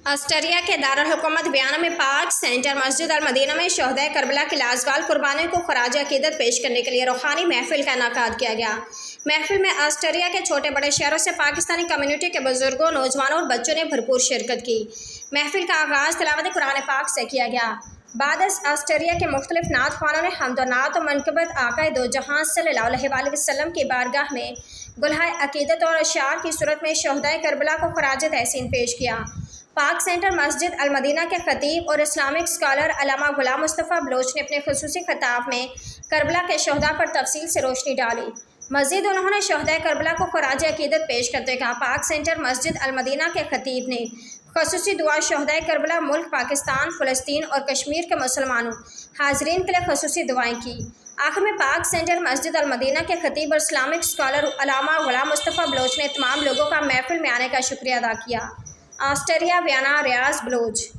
Austria کے دارالحکومت Vienna میں پاک سینٹر مسجد المدینہ میں شہدائے کربلا کی لازوال قربانیوں کو خراج عقیدت پیش کرنے کے لیے روحانی محفل کا انعقاد کیا گیا۔ محفل میں آسٹریا کے چھوٹے بڑے شہروں سے پاکستانی کمیونٹی کے بزرگوں، نوجوانوں اور بچوں نے بھرپور شرکت کی۔ محفل کا آغاز تلاوت قرآن پاک سے کیا گیا۔ بعد از آسٹریا کے مختلف نعت خوانوں نے حمد و نعت و منقبت آقائے دو جہاں صلی اللہ علیہ وسلم کی بارگاہ میں گلہائے عقیدت اور اشعار کی صورت میں شہدائے کربلا کو خراج تحسین پیش کیا۔ پاک سینٹر مسجد المدینہ کے خطیب اور اسلامک اسکالر علامہ غلام مصطفیٰ بلوچ نے اپنے خصوصی خطاب میں کربلا کے شہداء پر تفصیل سے روشنی ڈالی۔ مزید انہوں نے شہدائے کربلا کو خراج عقیدت پیش کرتے کہا، پاک سینٹر مسجد المدینہ کے خطیب نے خصوصی دعا شہدائے کربلا، ملک پاکستان، فلسطین اور کشمیر کے مسلمانوں حاضرین کے لیے خصوصی دعائیں کی۔ آخر میں پاک سینٹر مسجد المدینہ کے خطیب اور اسلامک اسکالر علامہ غلام مصطفیٰ بلوچ نے تمام لوگوں کا محفل میں آنے کا شکریہ ادا کیا۔ آسٹریا، ویانا، ریاض بلوچ۔